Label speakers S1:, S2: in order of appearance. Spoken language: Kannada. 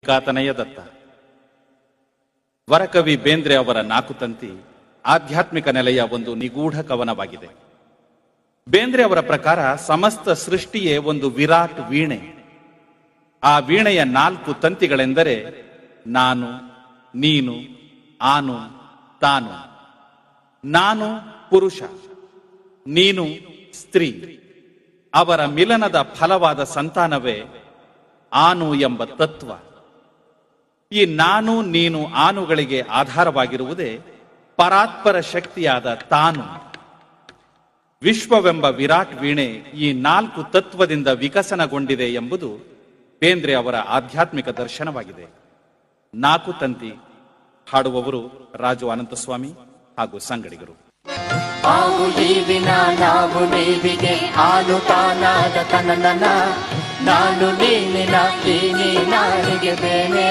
S1: ಕಾತನಯ ದತ್ತ. ವರಕವಿ ಬೇಂದ್ರೆ ಅವರ ನಾಕು ತಂತಿ ಆಧ್ಯಾತ್ಮಿಕ ನೆಲೆಯ ಒಂದು ನಿಗೂಢ ಕವನವಾಗಿದೆ. ಬೇಂದ್ರೆ ಅವರ ಪ್ರಕಾರ ಸಮಸ್ತ ಸೃಷ್ಟಿಯೇ ಒಂದು ವಿರಾಟ್ ವೀಣೆ. ಆ ವೀಣೆಯ 4 ತಂತಿಗಳೆಂದರೆ ನಾನು, ನೀನು, ಆನು, ತಾನು. ನಾನು ಪುರುಷ, ನೀನು ಸ್ತ್ರೀ. ಅವರ ಮಿಲನದ ಫಲವಾದ ಸಂತಾನವೇ ಆನು ಎಂಬ ತತ್ವ. ಈ ನಾನು, ನೀನು, ಆನುಗಳಿಗೆ ಆಧಾರವಾಗಿರುವುದೇ ಪರಾತ್ಪರ ಶಕ್ತಿಯಾದ ತಾನು. ವಿಶ್ವವೆಂಬ ವಿರಾಟ್ ವೀಣೆ ಈ 4 ತತ್ವದಿಂದ ವಿಕಸನಗೊಂಡಿದೆ ಎಂಬುದು ಬೇಂದ್ರೆ ಅವರ ಆಧ್ಯಾತ್ಮಿಕ ದರ್ಶನವಾಗಿದೆ. 4 ತಂತಿ ಹಾಡುವವರು ರಾಜು ಅನಂತಸ್ವಾಮಿ ಹಾಗೂ ಸಂಗಡಿಗರು.
S2: ಆವು ಜೀವಿನ ನಾವು ನೀವಿಗೆ ಆನು ತಾನಾದ ತನನ ನಾನು ನೀನಿನ ನೀ ನಾನಿಗೆ ಬೇನೆ